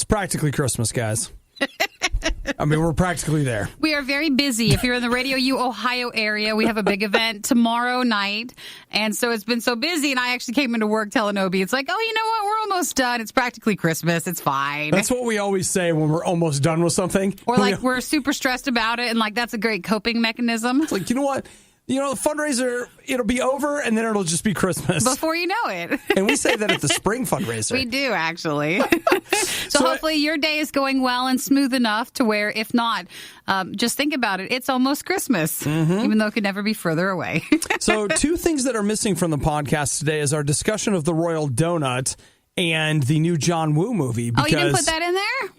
practically Christmas, guys. I mean, we're practically there. We are very busy. If you're in the RadioU Ohio area, we have a big event tomorrow night. And so it's been so busy. And I actually came into work telling Obi, it's like, oh, you know what? We're almost done. It's practically Christmas. It's fine. That's what we always say when we're almost done with something. Or like we're super stressed about it. And like that's a great coping mechanism. It's like, you know what? You know, the fundraiser, it'll be over, and then it'll just be Christmas. Before you know it. And we say that at the spring fundraiser. We do, actually. So hopefully your day is going well and smooth enough to where, if not, just think about it. It's almost Christmas, even though it could never be further away. So 2 things that are missing from the podcast today is our discussion of the Royal Donut and the new John Woo movie. Oh, you didn't put that in there?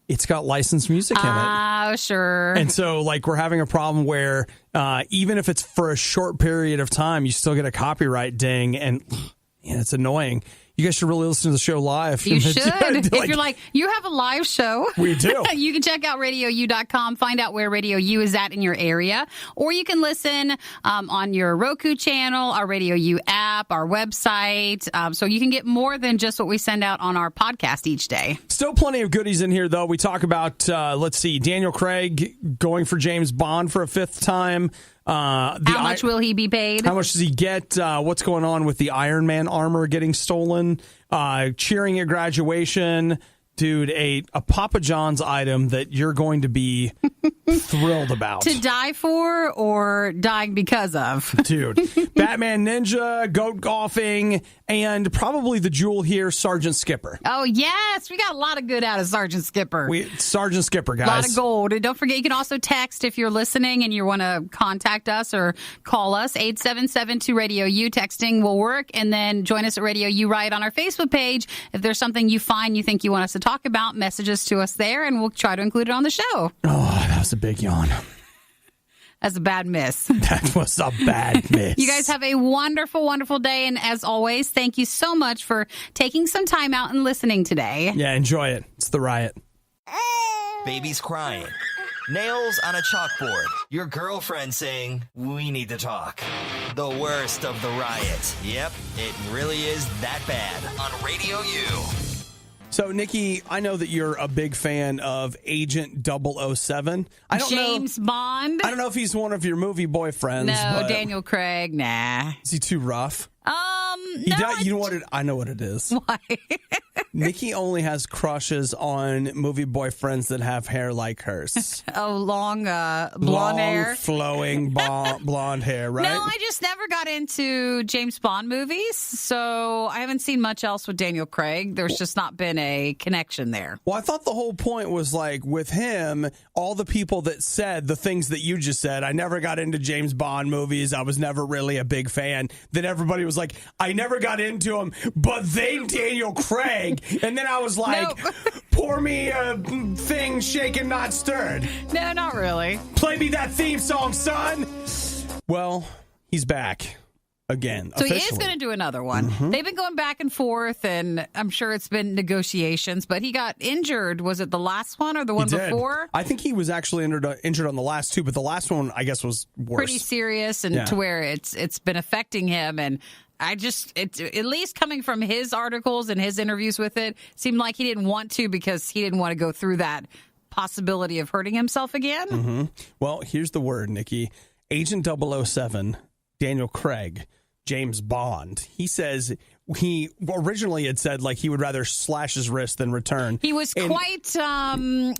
It's got licensed music in it. Oh, sure. And so, like, we're having a problem where even if it's for a short period of time, you still get a copyright ding, and it's annoying. You guys should really listen to the show live. You should. If you're like, you have a live show. We do. You can check out RadioU.com, find out where Radio U is at in your area. Or you can listen on your Roku channel, our RadioU app, our website. So you can get more than just what we send out on our podcast each day. Still plenty of goodies in here, though. We talk about, let's see, Daniel Craig going for James Bond for a 5th time. How much will he be paid? How much does he get? What's going on with the Iron Man armor getting stolen? Cheering at graduation. Dude, a Papa John's item that you're going to be thrilled about. To die for or dying because of? Dude, Batman Ninja, goat golfing, and probably the jewel here, Sergeant Skipper. Oh, yes. We got a lot of good out of Sergeant Skipper. Sergeant Skipper, guys. A lot of gold. And don't forget, you can also text if you're listening and you want to contact us or call us. 877-2-RADIO-U. Texting will work. And then join us at Radio U Riot on our Facebook page. If there's something you find you think you want us to talk about, messages to us there, and we'll try to include it on the show. Oh, that was a big yawn. That's a bad miss. That was a bad miss. You guys have a wonderful, wonderful day. And as always, thank you so much for taking some time out and listening today. Yeah, enjoy it. It's the Riot. Baby's crying. Nails on a chalkboard. Your girlfriend saying, we need to talk. The worst of the Riot. Yep, it really is that bad. On Radio U. So, Nikki, I know that you're a big fan of Agent 007. James Bond? I don't know if he's one of your movie boyfriends. No, Daniel Craig, nah. Is he too rough? No. You know what? I know what it is. Why? Nikki only has crushes on movie boyfriends that have hair like hers. Oh, long blonde hair? Flowing blonde hair, right? No, I just never got into James Bond movies, so I haven't seen much else with Daniel Craig. There's just not been a connection there. Well, I thought the whole point was like with him, all the people that said the things that you just said, I never got into James Bond movies. I was never really a big fan. Then everybody was like, I never got into him, but they Daniel Craig. And then I was like, pour me a thing shaken, not stirred. No, not really. Play me that theme song, son. Well, he's back again. So officially. he is going to do another one. They've been going back and forth, and I'm sure it's been negotiations, but he got injured. Was it the last one or the one before? I think he was actually injured on the last 2, but the last one, I guess, was worse. Pretty serious, and to where it's been affecting him, and it's at least coming from his articles and his interviews with it, seemed like he didn't want to because he didn't want to go through that possibility of hurting himself again. Well, here's the word, Nikki. Agent 007, Daniel Craig, James Bond. He says he originally had said like he would rather slash his wrist than return. He was quite,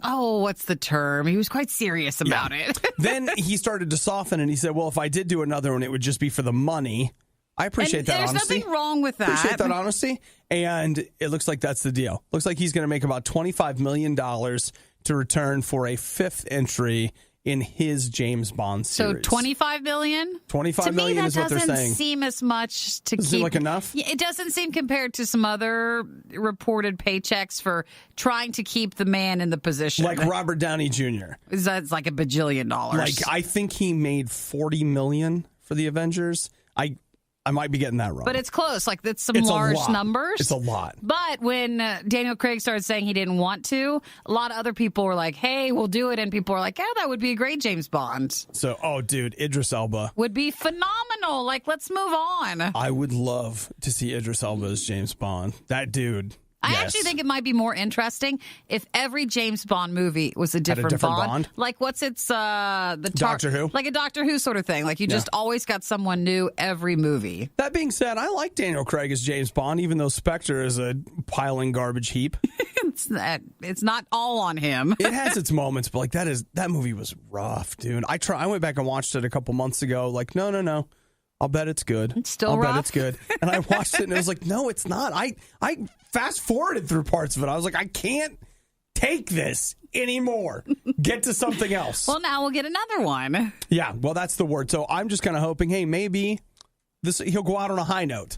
what's the term? He was quite serious about it. Then he started to soften and he said, well, if I did do another one, it would just be for the money. I appreciate that honesty. There's nothing wrong with that. Appreciate that honesty. And it looks like that's the deal. Looks like he's going to make about $25 million to return for a 5th entry in his James Bond series. So $25 million? $25 million is what they're saying. To me, that doesn't seem as much to keep. Doesn't seem like enough? It doesn't seem compared to some other reported paychecks for trying to keep the man in the position. Like Robert Downey Jr. That's like $1 billion. Like, I think he made $40 million for the Avengers. I might be getting that wrong. But it's close. Like, that's some large numbers. It's a lot. But when Daniel Craig started saying he didn't want to, a lot of other people were like, hey, we'll do it. And people were like, yeah, that would be a great James Bond. So, dude, Idris Elba. Would be phenomenal. Like, let's move on. I would love to see Idris Elba as James Bond. That dude I Yes. actually think it might be more interesting if every James Bond movie was a different, Bond. Like what's its Doctor Who? Like a Doctor Who sort of thing. Like you just always got someone new every movie. That being said, I like Daniel Craig as James Bond, even though Spectre is a piling garbage heap. It's not all on him. It has its moments, but like that movie was rough, dude. I went back and watched it a couple months ago. Like, no. I'll bet it's good. It's still I'll rough. bet it's good. And I watched it and it was like, no, it's not. I fast forwarded through parts of it. I was like, I can't take this anymore. Get to something else. Well, now we'll get another one. Yeah, well, that's the word. So I'm just kind of hoping, hey, maybe he'll go out on a high note.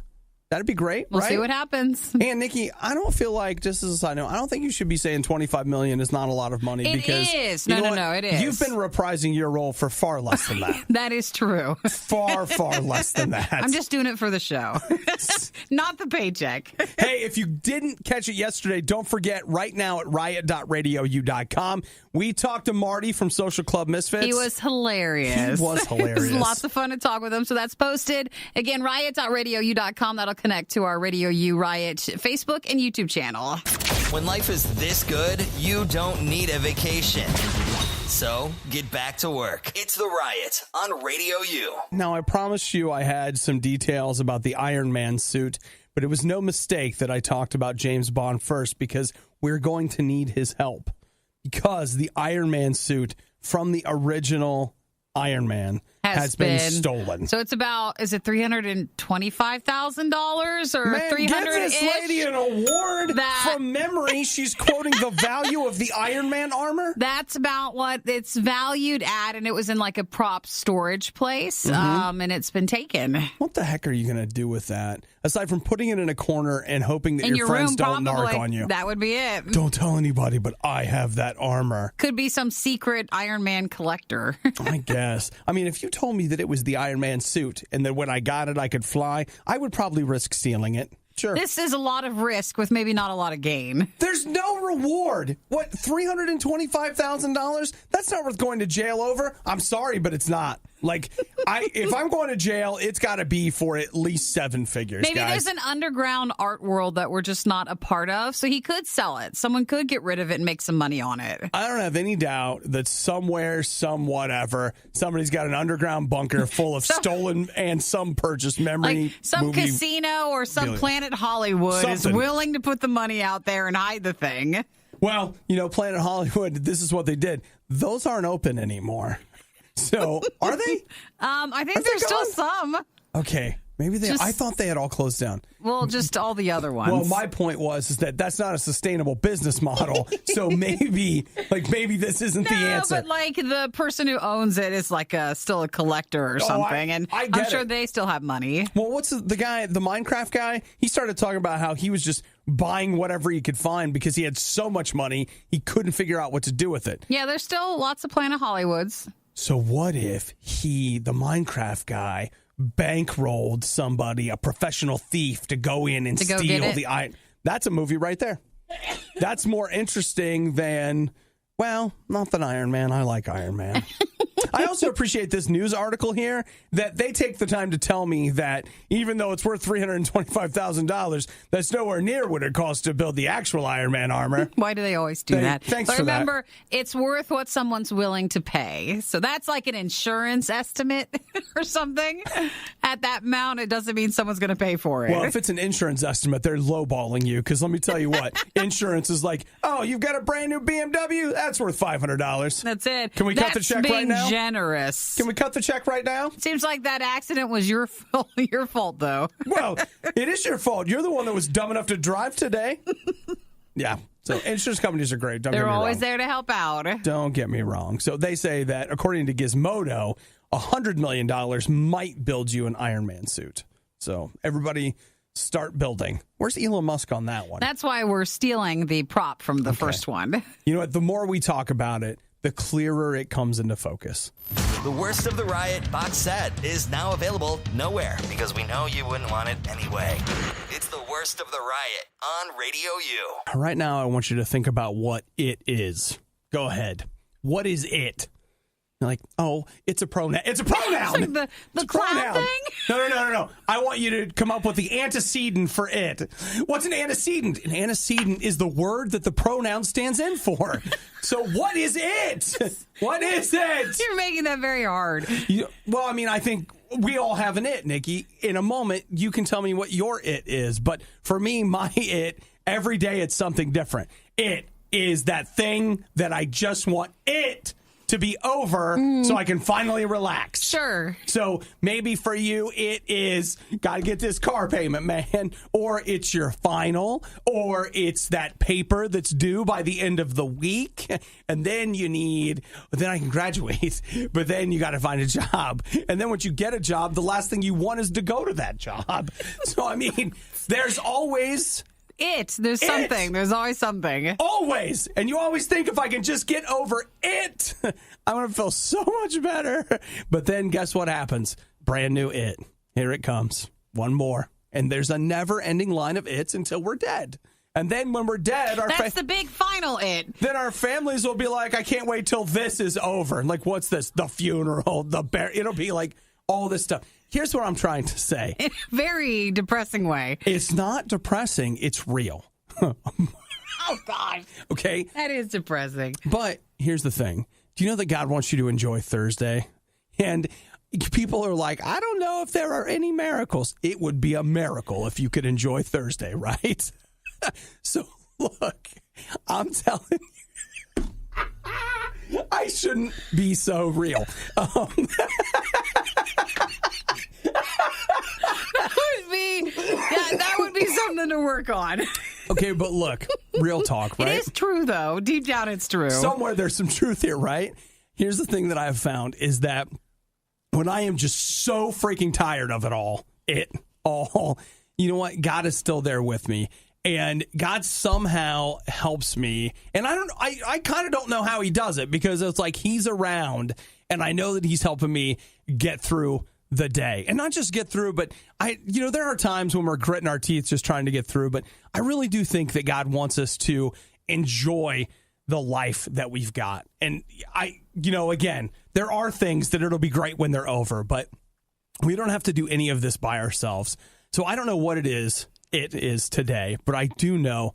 That'd be great, We'll right? see what happens. And Nikki, I don't feel like, just as a side note, I don't think you should be saying $25 million is not a lot of money. It because is. you know No, what? it is. You've been reprising your role for far less than that. That is true. Far less than that. I'm just doing it for the show, not the paycheck. Hey, if you didn't catch it yesterday, don't forget right now at riot.radiou.com. We talked to Marty from Social Club Misfits. He was hilarious. It was lots of fun to talk with him. So that's posted. Again, riot.radiou.com. That'll connect to our RadioU Riot Facebook and YouTube channel. When life is this good, you don't need a vacation. So get back to work. It's The Riot on Radio U. Now, I promised you I had some details about the Iron Man suit, but it was no mistake that I talked about James Bond first because we're going to need his help. Because the Iron Man suit from the original Iron Man has been stolen. So it's about, is it $325,000 or Man, $300,000? give this lady an award. From memory, she's quoting the value of the Iron Man armor. That's about what it's valued at, and it was in like a prop storage place, and it's been taken. What the heck are you going to do with that? Aside from putting it in a corner and hoping that your friends don't narc on you. That would be it. Don't tell anybody, but I have that armor. Could be some secret Iron Man collector. I guess. I mean, if you told me that it was the Iron Man suit and that when I got it I could fly, I would probably risk stealing it. Sure. This is a lot of risk with maybe not a lot of gain. There's no reward. What, $325,000? That's not worth going to jail over. I'm sorry, but it's not. Like, if I'm going to jail, it's got to be for at least 7 figures, Maybe guys. there's an underground art world that we're just not a part of, so he could sell it. Someone could get rid of it and make some money on it. I don't have any doubt that somewhere, some whatever, somebody's got an underground bunker full of stolen and some purchased memory. Like some movie casino or some billion. Planet Hollywood is willing to put the money out there and hide the thing. Well, Planet Hollywood, this is what they did. Those aren't open anymore. So, are they? I think there's still some. Okay. Maybe they. I thought they had all closed down. Well, just all the other ones. Well, my point was that that's not a sustainable business model. So maybe this isn't the answer. But like the person who owns it is like still a collector or something, and I'm sure they still have money. Well, what's the guy, the Minecraft guy? He started talking about how he was just buying whatever he could find because he had so much money he couldn't figure out what to do with it. Yeah, there's still lots of Planet Hollywoods. So what if the Minecraft guy, bankrolled somebody, a professional thief, to go in and steal the iron? That's a movie right there. That's more interesting than, well, not than Iron Man. I like Iron Man. I also appreciate this news article here that they take the time to tell me that even though it's worth $325,000, that's nowhere near what it costs to build the actual Iron Man armor. Why do they always do that? Thanks for remember, it's worth what someone's willing to pay. So that's like an insurance estimate or something. At that amount, it doesn't mean someone's going to pay for it. Well, if it's an insurance estimate, they're lowballing you because let me tell you what, insurance is like, oh, you've got a brand new BMW? That's worth $500. That's it. Can we cut the check right now? Generous. Can we cut the check right now? Seems like that accident was your fault, though. Well, it is your fault. You're the one that was dumb enough to drive today. Yeah. So insurance companies are great. Don't get me wrong. They're always there to help out. Don't get me wrong. So they say that according to Gizmodo, $100 million might build you an Iron Man suit. So everybody start building. Where's Elon Musk on that one? That's why we're stealing the prop from the first one. You know what? The more we talk about it, the clearer it comes into focus. The Worst of the Riot box set is now available nowhere because we know you wouldn't want it anyway. It's The Worst of the Riot on Radio U. Right now, I want you to think about what it is. Go ahead. What is it? You're like, oh, it's a pronoun. It's a pronoun. It's like the It's a pronoun. clap thing? No. I want you to come up with the antecedent for it. What's an antecedent? An antecedent is the word that the pronoun stands in for. So what is it? What is it? You're making that very hard. Well, I mean, I think we all have an it, Nikki. In a moment, you can tell me what your it is. But for me, my it, every day it's something different. It is that thing that I just want it to be over so I can finally relax. Sure. So maybe for you, it is got to get this car payment, man. Or it's your final. Or it's that paper that's due by the end of the week. And then then I can graduate. But then you got to find a job. And then once you get a job, the last thing you want is to go to that job. So, I mean, there's always... There's something. There's always something. Always. And you always think if I can just get over it, I'm going to feel so much better. But then guess what happens? Brand new it. Here it comes. One more. And there's a never-ending line of it's until we're dead. And then when we're dead, that's the big final it. Then our families will be like, I can't wait till this is over. Like, what's this? The funeral, it'll be like all this stuff. Here's what I'm trying to say. In a very depressing way. It's not depressing. It's real. Oh, God. Okay? That is depressing. But here's the thing. Do you know that God wants you to enjoy Thursday? And people are like, I don't know if there are any miracles. It would be a miracle if you could enjoy Thursday, right? So, look, I'm telling you, I shouldn't be so real. That would be something to work on. Okay, but look, real talk, right? It is true, though. Deep down, it's true. Somewhere there's some truth here, right? Here's the thing that I have found is that when I am just so freaking tired of it all, you know what? God is still there with me. And God somehow helps me. And I kind of don't know how he does it because it's like he's around and I know that he's helping me get through the day. And not just get through, but there are times when we're gritting our teeth just trying to get through. But I really do think that God wants us to enjoy the life that we've got. And again, there are things that it'll be great when they're over, but we don't have to do any of this by ourselves. So I don't know what it is today, but I do know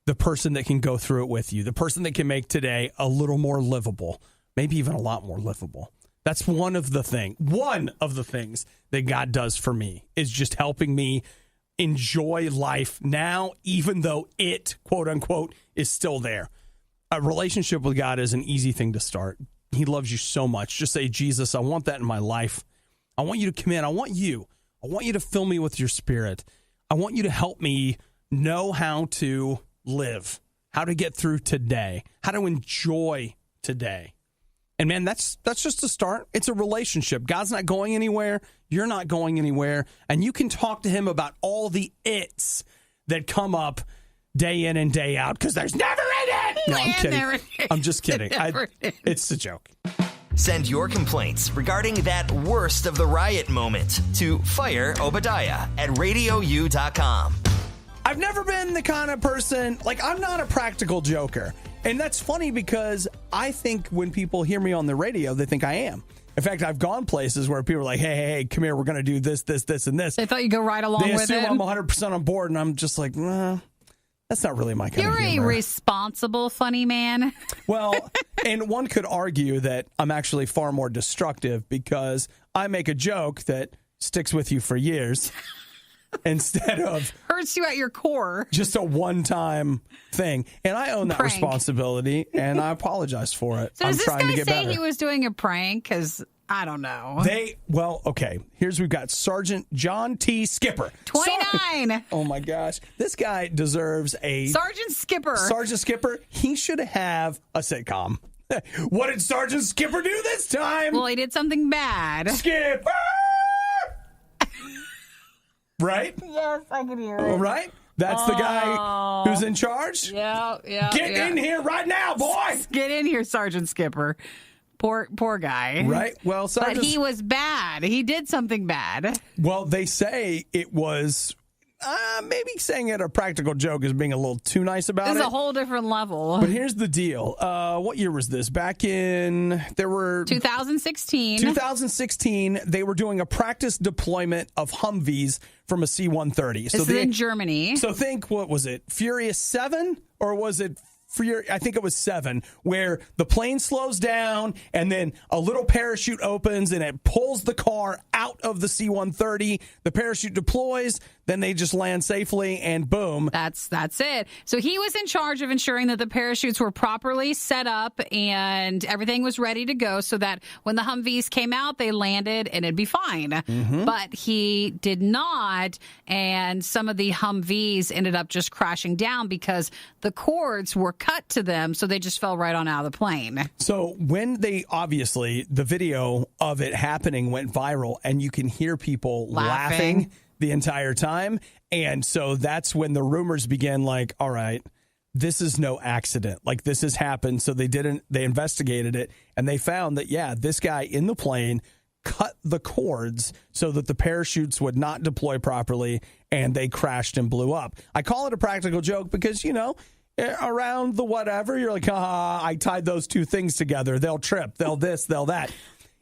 the person that can go through it with you, the person that can make today a little more livable, maybe even a lot more livable. That's one of the things that God does for me is just helping me enjoy life now, even though it, quote unquote, is still there. A relationship with God is an easy thing to start. He loves you so much. Just say, Jesus, I want that in my life. I want you to come in. I want you to fill me with your spirit. I want you to help me know how to live, how to get through today, how to enjoy today. And man, that's just a start. It's a relationship. God's not going anywhere. You're not going anywhere. And you can talk to him about all the it's that come up day in and day out because there's never an it. No, I'm kidding. I'm just kidding. It's a joke. Send your complaints regarding that worst of the riot moment to Fire Obadiah at RadioU.com. I've never been the kind of person, I'm not a practical joker. And that's funny because I think when people hear me on the radio, they think I am. In fact, I've gone places where people are like, hey, come here, we're going to do this, and this. They thought you go right along with it. They assume I'm 100% on board, and I'm just like, nah, that's not really my kind of humor. You're a responsible, funny man. Well, and one could argue that I'm actually far more destructive because I make a joke that sticks with you for years. Instead of hurts you at your core, just a one-time thing, and I own that prank. Responsibility, and I apologize for it. So I'm does this trying guy to get say better. He was doing a prank? Because I don't know. Okay. We've got Sergeant John T. Skipper, 29. Oh my gosh, this guy deserves a Sergeant Skipper. Sergeant Skipper. He should have a sitcom. What did Sergeant Skipper do this time? Well, he did something bad. Skipper. Right? Yes, I can hear it. Right? That's the guy who's in charge? Yeah. Get in here right now, boy! Get in here, Sergeant Skipper. Poor guy. Right? Well, Sergeant... But he was bad. He did something bad. Well, they say it was... maybe saying it a practical joke is being a little too nice about it. This is a whole different level. But here's the deal. What year was this? Back in, 2016. 2016, they were doing a practice deployment of Humvees from a C-130. This is in Germany. So think, what was it, Furious 7? Or was it I think it was 7, where the plane slows down and then a little parachute opens and it pulls the car out of the C-130. The parachute deploys, then they just land safely and boom. That's it. So he was in charge of ensuring that the parachutes were properly set up and everything was ready to go so that when the Humvees came out, they landed and it'd be fine. Mm-hmm. But he did not, and some of the Humvees ended up just crashing down because the cords were cut to them, so they just fell right on out of the plane. So when the video of it happening went viral, and you can hear people laughing the entire time. And so that's when the rumors began, like, all right, this is no accident. Like, this has happened. So they investigated it, and they found that, yeah, this guy in the plane cut the cords so that the parachutes would not deploy properly, and they crashed and blew up. I call it a practical joke because, around the whatever, you're like, I tied those two things together. They'll trip. They'll this, they'll that.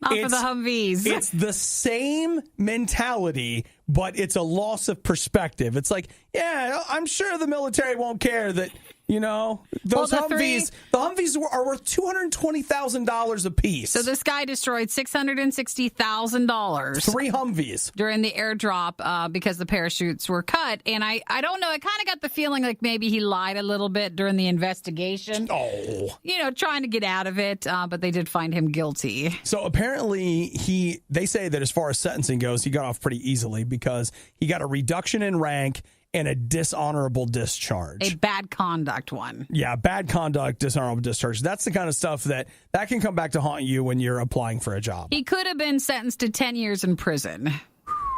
Not for the Humvees. It's the same mentality, but it's a loss of perspective. It's like, yeah, I'm sure the military won't care that, those Humvees. The Humvees are worth $220,000 a piece. So this guy destroyed $660,000. 3 Humvees. During the airdrop because the parachutes were cut. And I don't know. I kind of got the feeling like maybe he lied a little bit during the investigation. Oh. Trying to get out of it. But they did find him guilty. So apparently they say that as far as sentencing goes, he got off pretty easily because he got a reduction in rank and a dishonorable discharge. A bad conduct one. Yeah, bad conduct, dishonorable discharge. That's the kind of stuff that can come back to haunt you when you're applying for a job. He could have been sentenced to 10 years in prison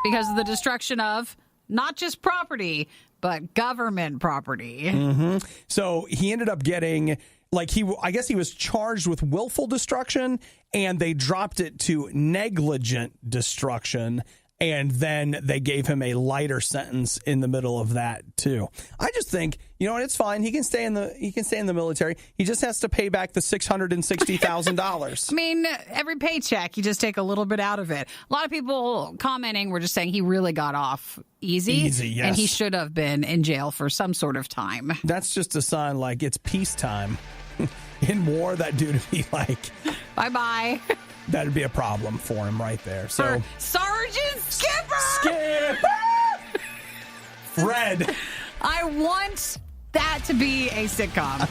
because of the destruction of not just property, but government property. Mm-hmm. So he ended up getting, I guess he was charged with willful destruction, and they dropped it to negligent destruction. And then they gave him a lighter sentence in the middle of that too. I just think, it's fine. He can stay in the military. He just has to pay back the $660,000. I mean, every paycheck, you just take a little bit out of it. A lot of people commenting were just saying he really got off easy. Easy, yes. And he should have been in jail for some sort of time. That's just a sign like it's peacetime. In war, that dude would be like, bye-bye. That'd be a problem for him right there. So, Sergeant Skipper! Fred. I want that to be a sitcom.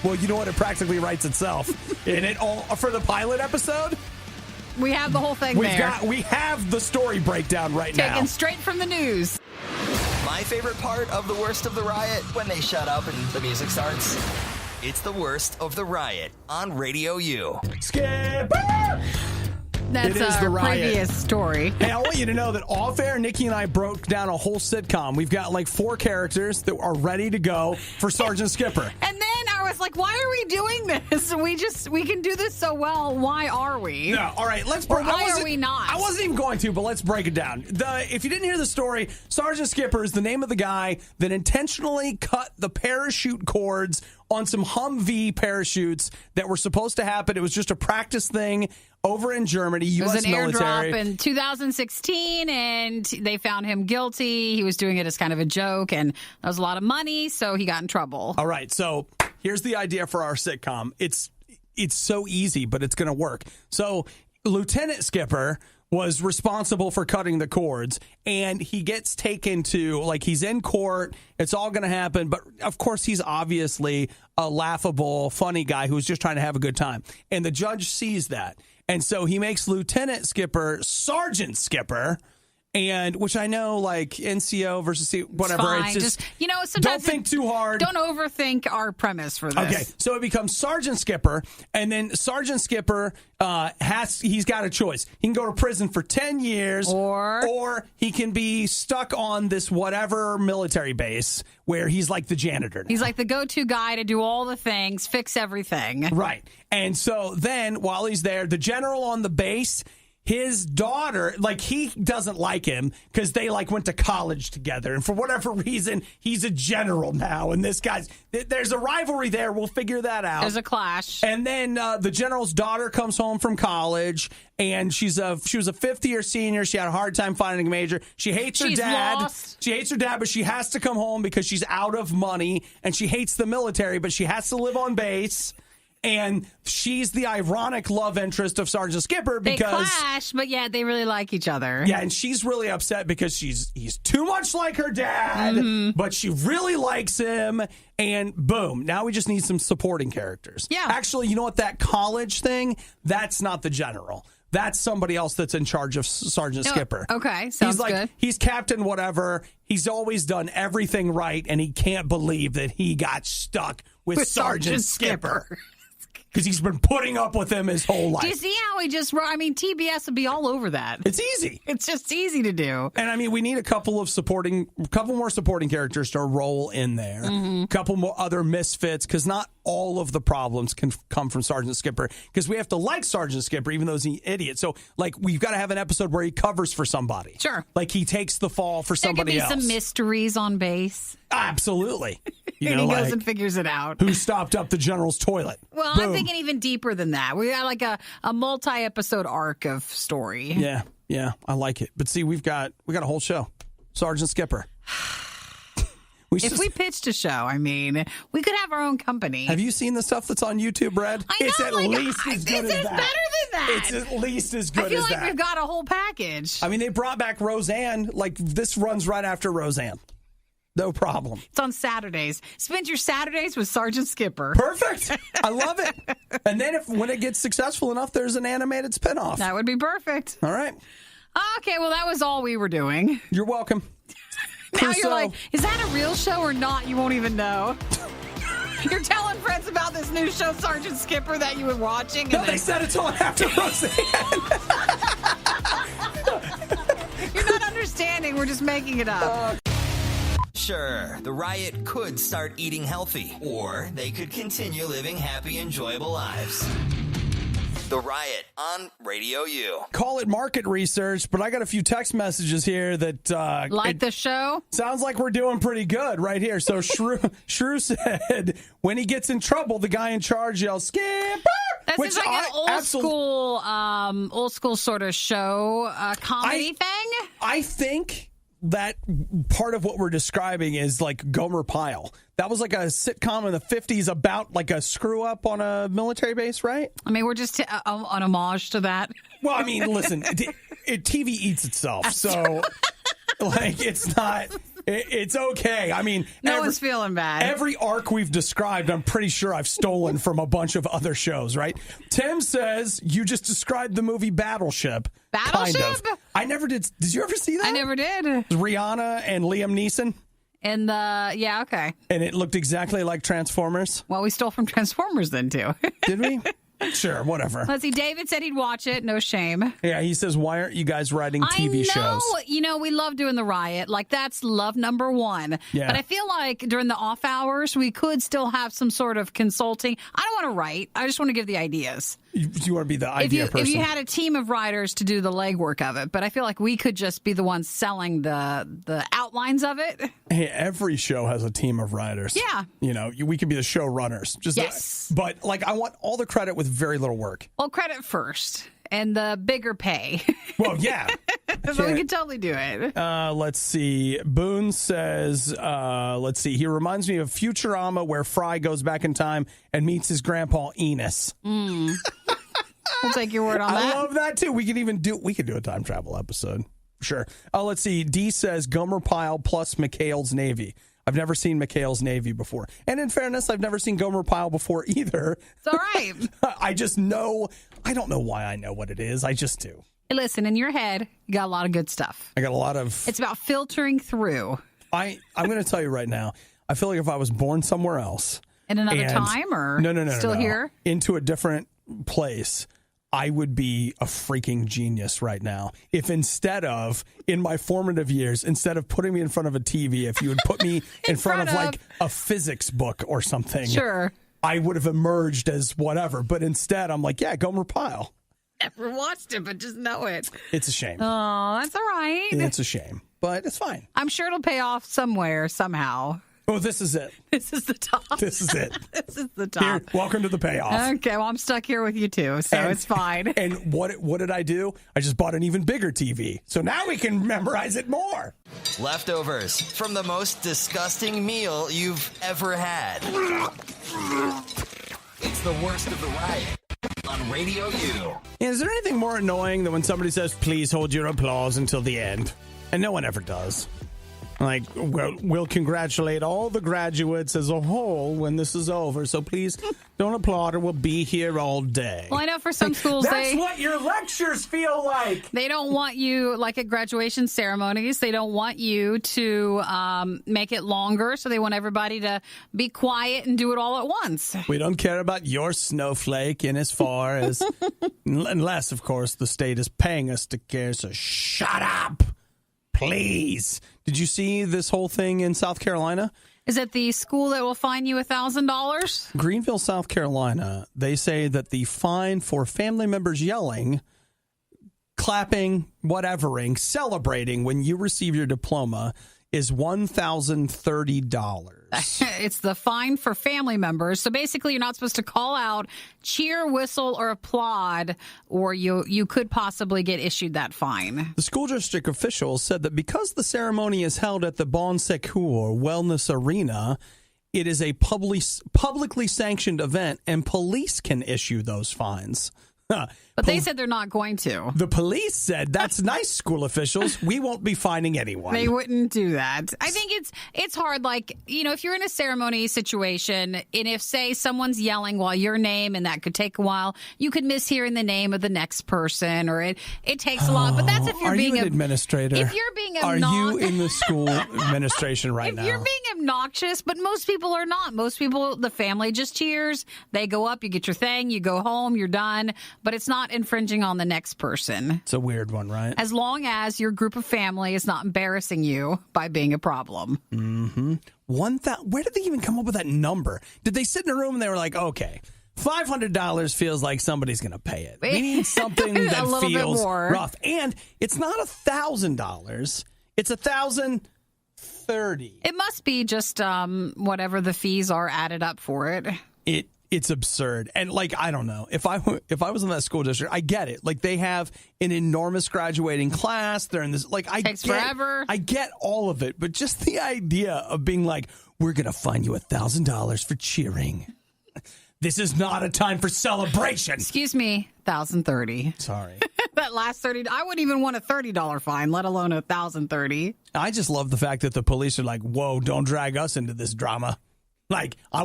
Well, you know what? It practically writes itself. And it all for the pilot episode. We have the whole thing We have the story breakdown now. Taken straight from the news. My favorite part of the worst of the riot, when they shut up and the music starts. It's the worst of the riot on RadioU. Skipper! That's our previous story. Hey, I want you to know that off air, Nikki and I broke down a whole sitcom. We've got 4 characters that are ready to go for Sergeant Skipper. And then I was like, why are we doing this? We can do this so well. Why are we? No, all right, let's break. Why are we not? I wasn't even going to, but let's break it down. If you didn't hear the story, Sergeant Skipper is the name of the guy that intentionally cut the parachute cords on some Humvee parachutes that were supposed to happen. It was just a practice thing over in Germany, U.S. military. It was an airdrop in 2016, and they found him guilty. He was doing it as kind of a joke, and that was a lot of money, so he got in trouble. All right, so here's the idea for our sitcom. It's so easy, but it's going to work. So Lieutenant Skipper was responsible for cutting the cords, and he gets taken to, he's in court. It's all going to happen. But, of course, he's obviously a laughable, funny guy who's just trying to have a good time. And the judge sees that. And so he makes Lieutenant Skipper Sergeant Skipper. And which I know, NCO versus whatever. It's just sometimes don't think too hard. Don't overthink our premise for this. Okay, so it becomes Sergeant Skipper, and then Sergeant Skipper he's got a choice. He can go to prison for 10 years, or he can be stuck on this whatever military base where he's like the janitor now. He's like the go-to guy to do all the things, fix everything. Right. And so then while he's there, the general on the base, his daughter, like, he doesn't like him because they, like, went to college together. And for whatever reason, he's a general now. And this guy's, there's a rivalry there. We'll figure that out. There's a clash. And then the general's daughter comes home from college, and she was a fifth-year senior. She had a hard time finding a major. She hates her dad. Lost. She hates her dad, but she has to come home because she's out of money, and she hates the military, but she has to live on base. And she's the ironic love interest of Sergeant Skipper because they clash, but yeah, they really like each other. Yeah, and she's really upset because he's too much like her dad, but she really likes him. And boom, now we just need some supporting characters. Yeah. Actually, you know what? That college thing, that's not the general. That's somebody else that's in charge of Sergeant Skipper. Okay, sounds good. He's captain whatever. He's always done everything right, and he can't believe that he got stuck with Sergeant Skipper. Because he's been putting up with him his whole life. Do you see how he just, TBS would be all over that. It's easy. It's just easy to do. And I mean, we need a couple more supporting characters to roll in there. A couple more other misfits, because not all of the problems can come from Sergeant Skipper, because we have to like Sergeant Skipper, even though he's an idiot. So, like, we've got to have an episode where he covers for somebody. Sure. Like, he takes the fall for somebody else. There could be some mysteries on base. Absolutely. And he goes and figures it out. Who stopped up the general's toilet? Well, Boom. I'm thinking even deeper than that. We got like a multi-episode arc of story. Yeah, I like it. But see, we got a whole show. Sergeant Skipper. If we pitched a show, we could have our own company. Have you seen the stuff that's on YouTube, Brad? I know, it's at least as good as that. It's better than that. It's at least as good as that. I feel like we've got a whole package. I mean, they brought back Roseanne. Like, this runs right after Roseanne. No problem. It's on Saturdays. Spend your Saturdays with Sergeant Skipper. Perfect. I love it. And then when it gets successful enough, there's an animated spinoff. That would be perfect. All right. Okay, well, that was all we were doing. You're welcome. Now you're like, is that a real show or not? You won't even know. You're telling friends about this new show, Sergeant Skipper, that you were watching. No, they said it's on after Roseanne. You're not understanding. We're just making it up. Sure, the Riot could start eating healthy, or they could continue living happy, enjoyable lives. The Riot on Radio U. Call it market research, but I got a few text messages here that... the show? Sounds like we're doing pretty good right here. So Shrew said, when he gets in trouble, the guy in charge yells, Skipper! That's like an old school sort of show comedy thing? I think that part of what we're describing is like Gomer Pyle. That was like a sitcom in the 50s about like a screw up on a military base, right? We're just an homage to that. Well, listen, TV eats itself. So, like, it's not... It's okay. No one's feeling bad. Every arc we've described, I'm pretty sure I've stolen from a bunch of other shows, right? Tim says you just described the movie Battleship. Battleship? Kind of. I never did. Did you ever see that? I never did. Rihanna and Liam Neeson. And okay. And it looked exactly like Transformers. Well, we stole from Transformers then, too. Did we? Sure, whatever. Let's see. David said he'd watch it. No shame. Yeah, he says, why aren't you guys writing TV shows? We love doing the Riot. Like, that's love number one. Yeah. But I feel like during the off hours, we could still have some sort of consulting. I don't want to write. I just want to give the ideas. You want to be the idea person. If you had a team of writers to do the legwork of it, but I feel like we could just be the ones selling the outlines of it. Hey, every show has a team of writers. Yeah. We could be the show runners. Yes. But, like, I want all the credit with very little work. Well, credit first and the bigger pay. Well, yeah. So we can totally do it. Let's see. Boone says, he reminds me of Futurama where Fry goes back in time and meets his grandpa Enos. We'll take your word on that. I love that, too. We could do a time travel episode. Sure. Let's see. D says Gomer Pyle plus McHale's Navy. I've never seen McHale's Navy before. And in fairness, I've never seen Gomer Pyle before either. It's all right. I just know. I don't know why I know what it is. I just do. Hey, listen, in your head, you got a lot of good stuff. I got a lot of... It's about filtering through. I'm going to tell you right now, I feel like if I was born somewhere else... In another time or still here? Into a different place... I would be a freaking genius right now. If instead of, in my formative years, instead of putting me in front of a TV, if you would put me in front of like a physics book or something, sure, I would have emerged as whatever. But instead, I'm like, yeah, Gomer Pyle. Never watched it, but just know it. It's a shame. Oh, that's all right. It's a shame, but it's fine. I'm sure it'll pay off somewhere, somehow. Oh, this is it. This is the top. This is it. This is the top. Here, welcome to the payoff. Okay, well, I'm stuck here with you, too, so it's fine. And what did I do? I just bought an even bigger TV. So now we can memorize it more. Leftovers from the most disgusting meal you've ever had. It's the worst of the riot on Radio U. Is there anything more annoying than when somebody says, please hold your applause until the end? And no one ever does. Like, we'll congratulate all the graduates as a whole when this is over, so please don't applaud or we'll be here all day. Well, I know for some schools, that's what your lectures feel like. They don't want you, like at graduation ceremonies, they don't want you to make it longer, so they want everybody to be quiet and do it all at once. We don't care about your snowflake in as far as, unless, of course, the state is paying us to care, so shut up. Please. Did you see this whole thing in South Carolina? Is it the school that will fine you $1,000? Greenville, South Carolina. They say that the fine for family members yelling, clapping, whatevering, celebrating when you receive your diploma is $1,030. It's the fine for family members. So basically, you're not supposed to call out, cheer, whistle, or applaud, or you could possibly get issued that fine. The school district officials said that because the ceremony is held at the Bon Secours Wellness Arena, it is a publicly sanctioned event, and police can issue those fines. But they said they're not going to. The police said, that's nice, school officials. We won't be fining anyone. They wouldn't do that. I think it's hard. Like, if you're in a ceremony situation, and if, say, someone's yelling while your name, and that could take a while, you could miss hearing the name of the next person, or it takes a lot. But that's if you're being an administrator. If you're being Are you in the school administration right now? If you're being obnoxious, but most people are not. Most people, the family just cheers. They go up, you get your thing, you go home, you're done. But it's not infringing on the next person. It's a weird one, right? As long as your group of family is not embarrassing you by being a problem. Mm-hmm. Where did they even come up with that number? Did they sit in a room and they were like, okay, $500 feels like somebody's going to pay it. We need something that feels rough. And it's not $1,000. It's $1,030. It must be just whatever the fees are added up for it. It's absurd. And I don't know. If I was in that school district, I get it. They have an enormous graduating class. They're in this takes forever. I get all of it, but just the idea of being like, we're going to fine you $1,000 for cheering. This is not a time for celebration. Excuse me, $1,030. Sorry. That last $30, I wouldn't even want a $30 fine, let alone $1,030. I just love the fact that the police are like, whoa, don't drag us into this drama.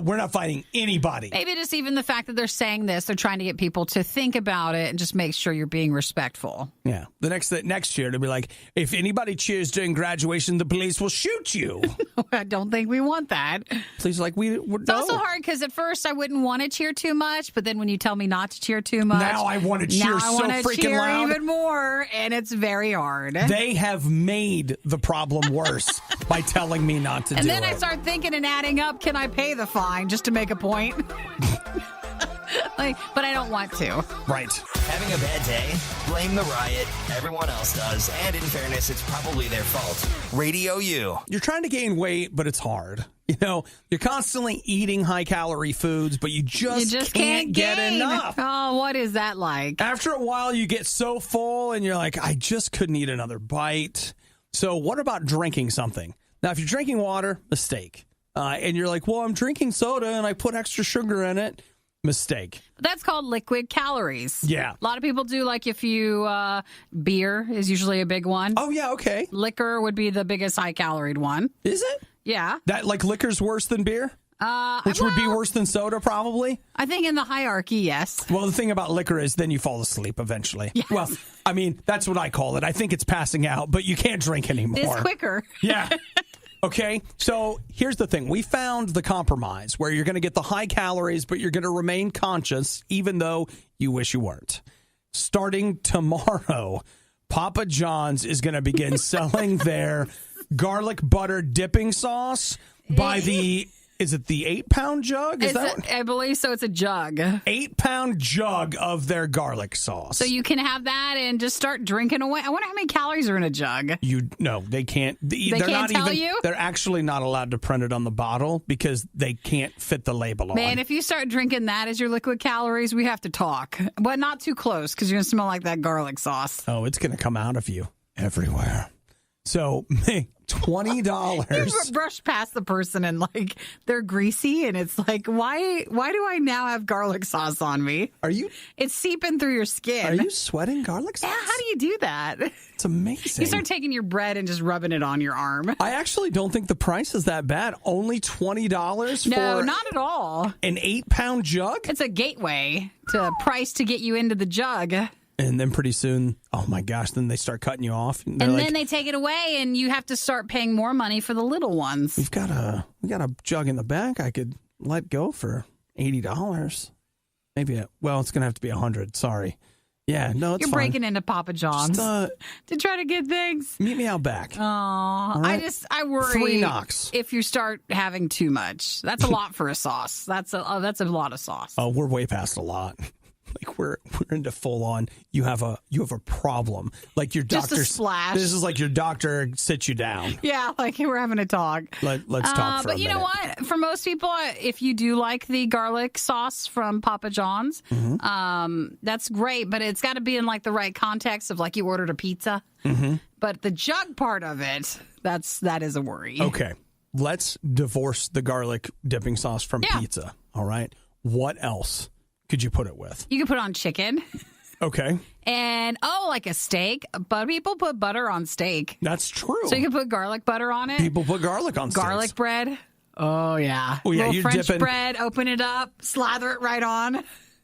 We're not fighting anybody. Maybe just even the fact that they're saying this, they're trying to get people to think about it and just make sure you're being respectful. Yeah. The next year, they'll be like, if anybody cheers during graduation, the police will shoot you. I don't think we want that. Police are like, it's also hard because at first I wouldn't want to cheer too much, but then when you tell me not to cheer too much. Now I want to cheer so freaking loud. Even more, and it's very hard. They have made the problem worse by telling me not to do it. And then I start thinking and adding up, can I pay the fine just to make a point? But I don't want to. Right. Having a bad day? Blame the riot. Everyone else does. And in fairness, it's probably their fault. Radio U. You're trying to gain weight, but it's hard. You're constantly eating high-calorie foods, but you just can't get enough. Oh, what is that like? After a while, you get so full, and you're like, I just couldn't eat another bite. So what about drinking something? Now, if you're drinking water, mistake. And you're like, well, I'm drinking soda, and I put extra sugar in it. Mistake. That's called liquid calories. Yeah. A lot of people do, if you, beer is usually a big one. Oh, yeah, okay. Liquor would be the biggest high-caloried one. Is it? Yeah. That, liquor's worse than beer? Which would be worse than soda, probably? I think in the hierarchy, yes. Well, the thing about liquor is then you fall asleep eventually. Yes. Well, that's what I call it. I think it's passing out, but you can't drink anymore. It's quicker. Yeah. Okay, so here's the thing. We found the compromise where you're going to get the high calories, but you're going to remain conscious even though you wish you weren't. Starting tomorrow, Papa John's is going to begin selling their garlic butter dipping sauce by the Is it the 8-pound jug? I believe so. It's a jug. 8-pound jug of their garlic sauce. So you can have that and just start drinking away. I wonder how many calories are in a jug. No, they can't. They can't tell you? They're actually not allowed to print it on the bottle because they can't fit the label on. Man, if you start drinking that as your liquid calories, we have to talk. But not too close because you're going to smell like that garlic sauce. Oh, it's going to come out of you everywhere. So, $20. You brush past the person and like they're greasy and it's like, why do I now have garlic sauce on me? It's seeping through your skin. Are you sweating garlic sauce? Yeah, how do you do that? It's amazing. You start taking your bread and just rubbing it on your arm. I actually don't think the price is that bad. Only $20 No, for not at all. An 8-pound jug? It's a gateway to price to get you into the jug. And then pretty soon, oh my gosh, then they start cutting you off. And then they take it away and you have to start paying more money for the little ones. We got a jug in the back I could let go for $80. Maybe, it's going to have to be $100. Sorry. Yeah, no, it's You're fine. breaking into Papa John's to try to get things. Meet me out back. Oh, right? I worry 3 knocks. if you start having too much. That's a lot for a sauce. That's a lot of sauce. Oh, we're way past a lot. Like we're into full on. You have a problem. Like your doctor. Just a splash. This is like your doctor sits you down. Yeah, like we're having a talk. Let's talk for a minute. But you know what? For most people, if you do like the garlic sauce from Papa John's, that's great. But it's got to be in like the right context of like you ordered a pizza. Mm-hmm. But the jug part of it, that is a worry. Okay, let's divorce the garlic dipping sauce from pizza. All right. What else could you put it with? You could put it on chicken. Okay. And, like a steak. But people put butter on steak. That's true. So you can put garlic butter on it. People put garlic on steaks. Garlic bread. Oh, yeah. Oh, yeah. Little You're French dipping bread, open it up, slather it right on.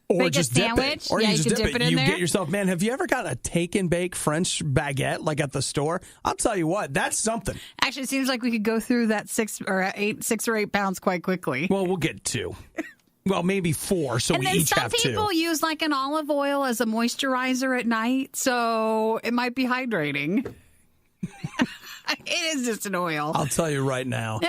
Or Make just a sandwich. Dip it. Or yeah, you just dip it in you there. Get yourself, man, have you ever got a take and bake French baguette like at the store? I'll tell you what, that's something. Actually, it seems like we could go through that 6 or 8 pounds quite quickly. Well, we'll get 2. Well, maybe 4, so we each have 2. And then some people use like an olive oil as a moisturizer at night, so it might be hydrating. It is just an oil. I'll tell you right now.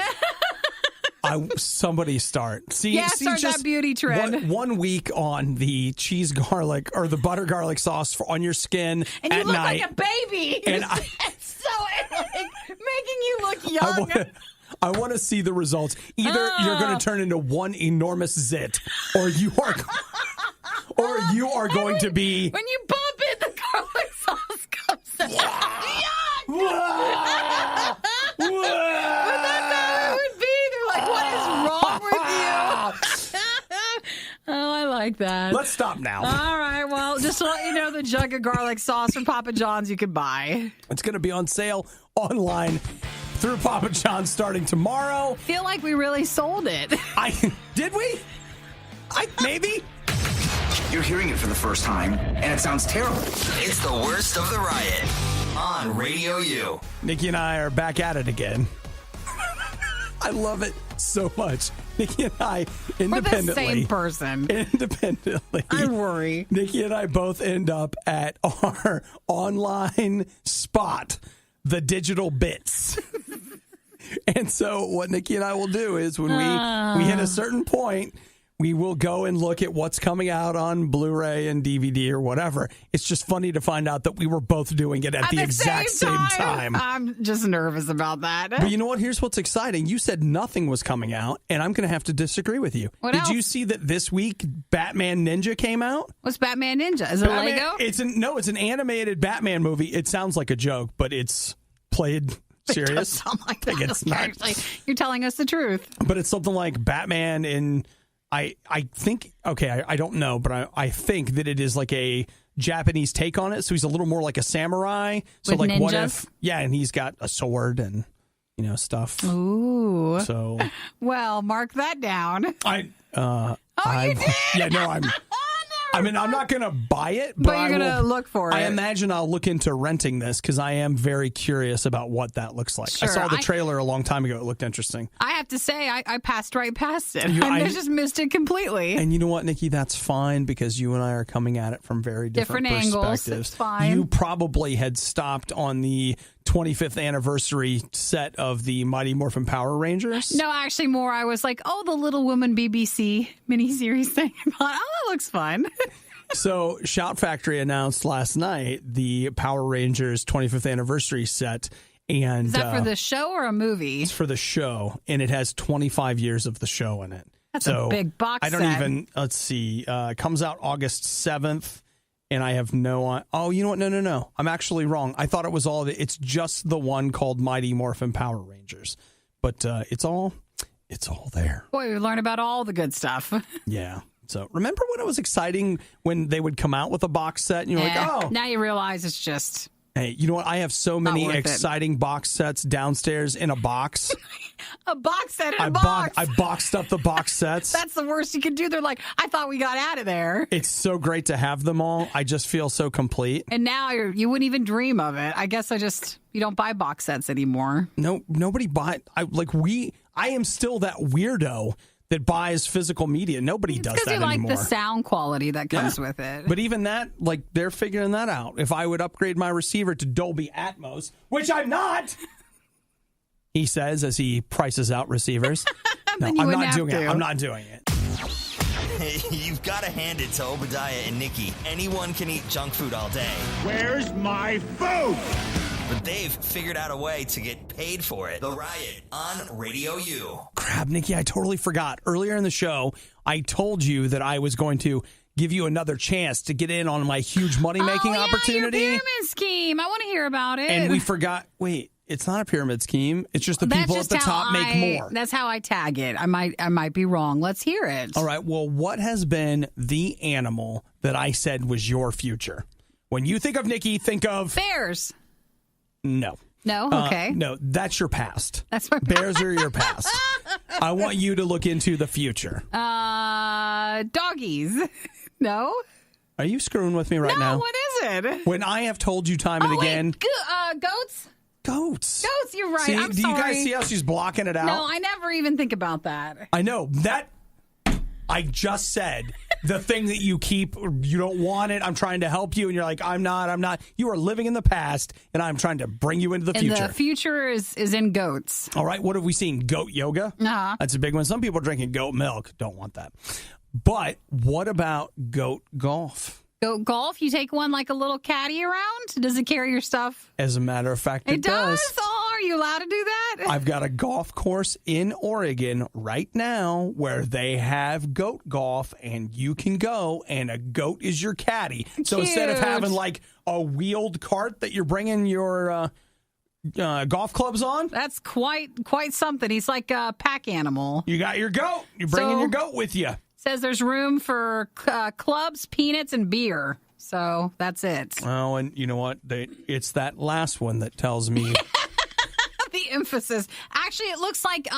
Somebody start. Start that beauty trend. One week on the cheese garlic or the butter garlic sauce on your skin and you at look night. like a baby. And it's so making you look young. I want to see the results. Either you're going to turn into one enormous zit, or you are going to be. When you bump it, the garlic sauce comes out. Yuck! But that's how it would be. They're like, what is wrong with you? Oh, I like that. Let's stop now. All right. Well, just to let you know, the jug of garlic sauce from Papa John's you can buy. It's going to be on sale online through Papa John's starting tomorrow. Feel like we really sold it. Did we? Maybe. You're hearing it for the first time, and it sounds terrible. It's the worst of the riot on RadioU. Nikki and I are back at it again. I love it so much. Nikki and I independently. We're the same person. Independently. I worry. Nikki and I both end up at our online spot, the Digital Bits. And so what Nikki and I will do is when we hit a certain point, we will go and look at what's coming out on Blu-ray and DVD or whatever. It's just funny to find out that we were both doing it at the exact same time. I'm just nervous about that. But you know what? Here's what's exciting. You said nothing was coming out, and I'm going to have to disagree with you. What Did else? you see that this week Batman Ninja came out? What's Batman Ninja? Is it Lego? It's an animated Batman movie. It sounds like a joke, but it's played serious. It does sound like that. It's not. Actually, you're telling us the truth. But it's something like Batman in... I think, okay, I don't know, but I think that it is like a Japanese take on it. So he's a little more like a samurai. So with like ninjas? what if, and he's got a sword and, stuff. Ooh. So. Well, mark that down. You did? Yeah, no, I'm not going to buy it, but you're going to look for it. I imagine I'll look into renting this because I am very curious about what that looks like. Sure, I saw the trailer a long time ago. It looked interesting. I have to say, I passed right past it. I just missed it completely. And you know what, Nikki? That's fine because you and I are coming at it from very different angles. perspectives. It's fine. You probably had stopped on the 25th anniversary set of the Mighty Morphin Power Rangers. No, actually more. I was like, oh, the Little Woman BBC miniseries thing. I thought, oh, that looks fun. So Shout Factory announced last night the Power Rangers 25th anniversary set. And is that for the show or a movie? It's for the show, and it has 25 years of the show in it. That's a big box set. Let's see. It comes out August 7th, and I have no... Oh, you know what? No. I'm actually wrong. I thought it was all of it. It's just the one called Mighty Morphin Power Rangers. But it's all there. Boy, we learn about all the good stuff. Yeah. So remember when it was exciting when they would come out with a box set, and you're like, oh. Now you realize it's just... Hey, you know what? I have so many exciting box sets downstairs in a box. A box set in a box. I boxed up the box sets. That's the worst you can do. They're like, I thought we got out of there. It's so great to have them all. I just feel so complete. And now you wouldn't even dream of it. I guess you don't buy box sets anymore. No, nobody buy. I am still that weirdo that buys physical media. Nobody does that anymore. Because you like the sound quality that comes with it. But even that, they're figuring that out. If I would upgrade my receiver to Dolby Atmos, which I'm not, he says as he prices out receivers. No, I'm not doing it. I'm not doing it. You've got to hand it to Obadiah and Nikki. Anyone can eat junk food all day. Where's my food? But they've figured out a way to get paid for it. The Riot on RadioU. Crap, Nikki, I totally forgot. Earlier in the show, I told you that I was going to give you another chance to get in on my huge money-making opportunity. Your pyramid scheme. I want to hear about it. And we forgot. Wait, it's not a pyramid scheme. It's just the people at the top make more. That's how I tag it. I might be wrong. Let's hear it. All right. Well, what has been the animal that I said was your future? When you think of Nikki, think of... Bears. No. No? Okay. No, that's your past. That's my past. Bears are your past. I want you to look into the future. Doggies. No? Are you screwing with me right now? No, what is it? When I have told you time and again. Goats? Goats. Goats, you're right. See, I'm do sorry. you guys see how she's blocking it out? No, I never even think about that. I know. I just said the thing that you don't want it. I'm trying to help you. And you're like, I'm not. You are living in the past, and I'm trying to bring you into the future. And the future is in goats. All right. What have we seen? Goat yoga? Uh-huh. That's a big one. Some people are drinking goat milk. Don't want that. But what about goat golf? Goat golf? You take one like a little caddy around? Does it carry your stuff? As a matter of fact, it does. Oh, are you allowed to do that? I've got a golf course in Oregon right now where they have goat golf, and you can go, and a goat is your caddy. So instead of having like a wheeled cart that you're bringing your golf clubs on, that's quite something. He's like a pack animal. You got your goat. You're bringing your goat with you. Says there's room for clubs, peanuts, and beer. So that's it. Oh, and you know what? It's that last one that tells me. The emphasis. Actually, it looks like,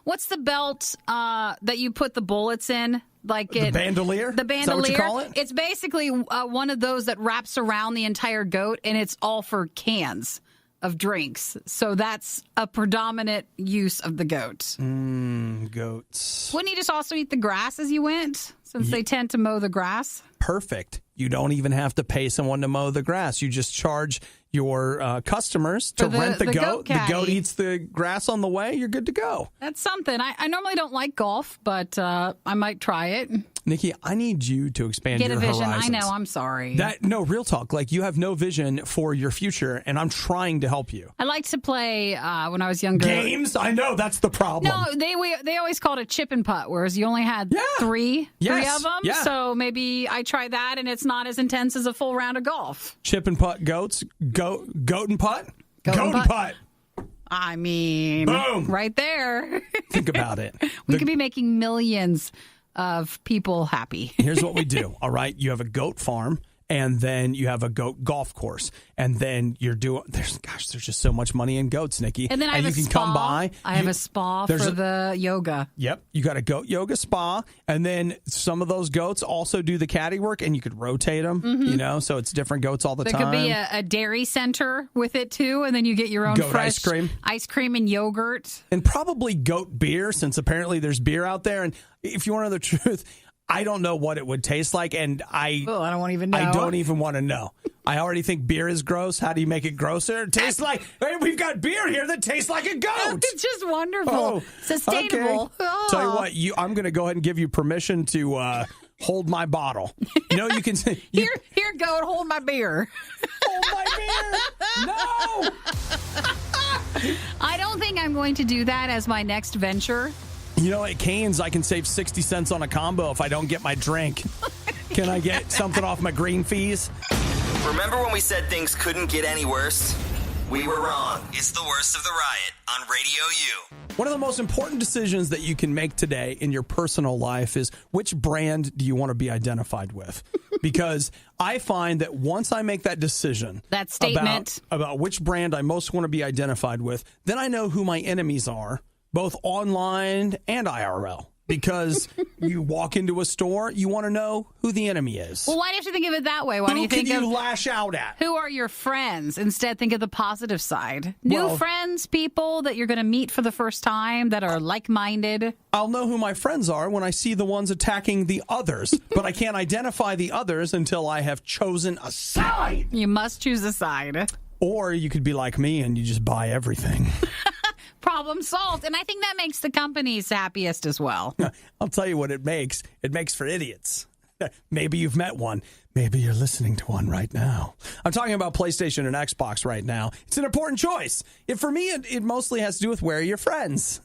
what's the belt that you put the bullets in? The bandolier? The bandolier. Is that what you call it? It's basically one of those that wraps around the entire goat, and it's all for cans of drinks. So that's a predominant use of the goat. Goats. Wouldn't you just also eat the grass as you went, since they tend to mow the grass? Perfect. You don't even have to pay someone to mow the grass. You just charge your customers to rent the goat. The goat eats the grass on the way. You're good to go. That's something. I normally don't like golf, but I might try it. Nikki, I need you to expand your horizons. Get a vision. I know. I'm sorry. No, real talk. You have no vision for your future, and I'm trying to help you. I liked to play when I was younger. Games? I know. That's the problem. No, they always called it chip and putt, whereas you only had three of them. Yeah. So maybe I try that, and it's not as intense as a full round of golf. Chip and putt goats? Goat and putt? Goat and putt. I mean, boom. Right there. Think about it. We could be making millions of people happy. Here's what we do. All right. You have a goat farm, and then you have a goat golf course, and then you're doing. There's just so much money in goats, Nikki. And then I have you can come by. I have a spa for the yoga. Yep, you got a goat yoga spa, and then some of those goats also do the caddy work, and you could rotate them. Mm-hmm. So it's different goats all the time. There could be a dairy center with it too, and then you get your own goat fresh ice cream and yogurt, and probably goat beer, since apparently there's beer out there. And if you want to know the truth, I don't know what it would taste like, and I don't even know. I don't even want to know. I already think beer is gross. How do you make it grosser? It tastes like, hey, we've got beer here that tastes like a goat. It's just wonderful. Oh, Sustainable. Okay. Oh. Tell you what, I'm going to go ahead and give you permission to hold my bottle. You know, you can say, Here, goat, hold my beer. hold my beer. No. I don't think I'm going to do that as my next venture. You know, at Cane's, I can save 60 cents on a combo if I don't get my drink. Can I get something off my green fees? Remember when we said things couldn't get any worse? We were wrong. It's the worst of the riot on Radio U. One of the most important decisions that you can make today in your personal life is which brand do you want to be identified with? Because I find that once I make that decision, that statement about which brand I most want to be identified with, then I know who my enemies are, both online and IRL. Because you walk into a store, you want to know who the enemy is. Well, why do you have to think of it that way? Why do you think can you lash out at? Who are your friends? Instead, think of the positive side. New friends, people that you're going to meet for the first time that are like-minded. I'll know who my friends are when I see the ones attacking the others, but I can't identify the others until I have chosen a side. You must choose a side. Or you could be like me and you just buy everything. Problem solved. And I think that makes the companies happiest as well. I'll tell you what it makes. It makes for idiots. Maybe you've met one. Maybe you're listening to one right now. I'm talking about PlayStation and Xbox right now. It's an important choice. For me, it mostly has to do with where are your friends.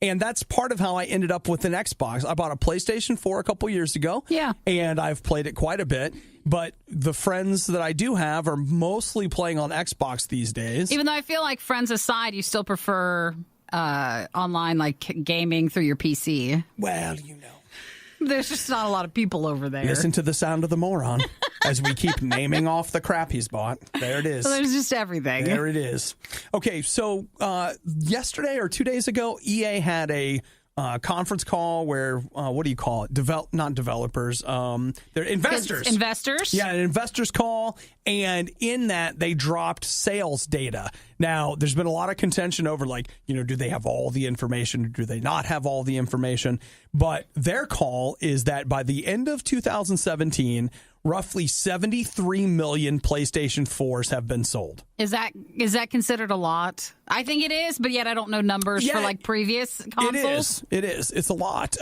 And that's part of how I ended up with an Xbox. I bought a PlayStation 4 a couple years ago. Yeah. And I've played it quite a bit. But the friends that I do have are mostly playing on Xbox these days. Even though I feel like friends aside, you still prefer online, like gaming through your PC. Well, you know. There's just not a lot of people over there. Listen to the sound of the moron as we keep naming off the crap he's bought. There it is. So there's just everything. There it is. Okay, so yesterday or 2 days ago, EA had a conference call where, what do you call it? Not developers. They're investors. Investors? Yeah, an investors call. And in that, they dropped sales data. Now, there's been a lot of contention over, like, do they have all the information or do they not have all the information? But their call is that by the end of 2017, roughly 73 million PlayStation 4s have been sold. Is that considered a lot? I think it is, but yet I don't know numbers for like previous consoles. It is. It's a lot.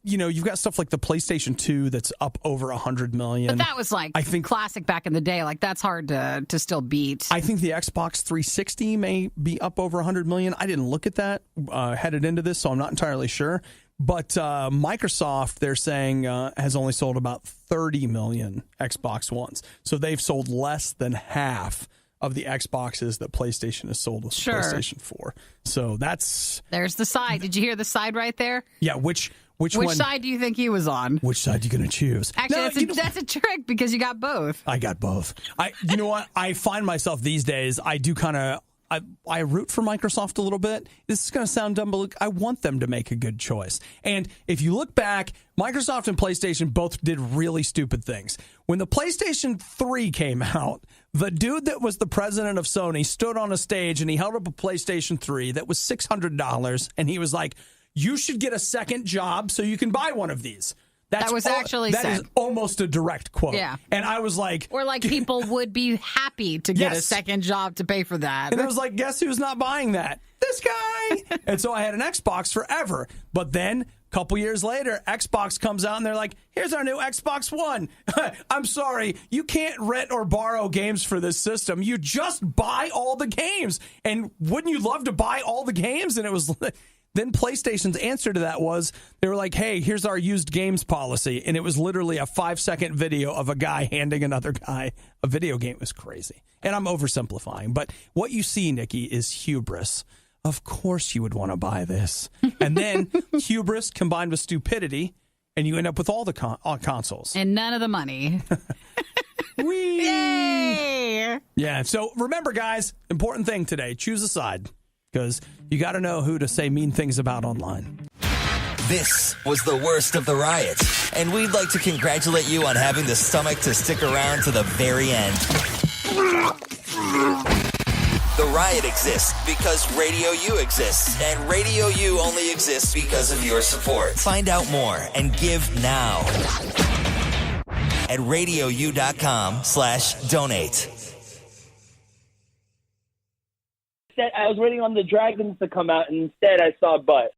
You've got stuff like the PlayStation 2 that's up over 100 million. But that was classic back in the day. Like that's hard to still beat. I think the Xbox 360 may be up over 100 million. I didn't look at that headed into this, so I'm not entirely sure. But Microsoft, they're saying, has only sold about 30 million Xbox Ones. So they've sold less than half of the Xboxes that PlayStation has sold with the PlayStation 4. So there's the side. Did you hear the side right there? Yeah, which side do you think he was on? Which side are you going to choose? Actually, that's a trick because you got both. I got both. You know what? I find myself these days, I do kind of, I root for Microsoft a little bit. This is going to sound dumb, but I want them to make a good choice. And if you look back, Microsoft and PlayStation both did really stupid things. When the PlayStation 3 came out, the dude that was the president of Sony stood on a stage and he held up a PlayStation 3 that was $600 and he was like, you should get a second job so you can buy one of these. That is almost a direct quote. Yeah. And I was like... Or like people would be happy to get a second job to pay for that. And I was like, guess who's not buying that? This guy! And so I had an Xbox forever. But then, a couple years later, Xbox comes out and they're like, here's our new Xbox One. I'm sorry, you can't rent or borrow games for this system. You just buy all the games. And wouldn't you love to buy all the games? And it was... Then PlayStation's answer to that was, they were like, hey, here's our used games policy. And it was literally a 5-second video of a guy handing another guy a video game. It was crazy. And I'm oversimplifying. But what you see, Nikki, is hubris. Of course you would want to buy this. And then hubris combined with stupidity, and you end up with all the consoles. And none of the money. Whee! Yay! Yeah, so remember, guys, important thing today, choose a side. Because you got to know who to say mean things about online. This was the worst of the riot, and we'd like to congratulate you on having the stomach to stick around to the very end. The riot exists because Radio U exists, and Radio U only exists because of your support. Find out more and give now at RadioU.com/donate. I was waiting on the dragons to come out, and instead I saw butt.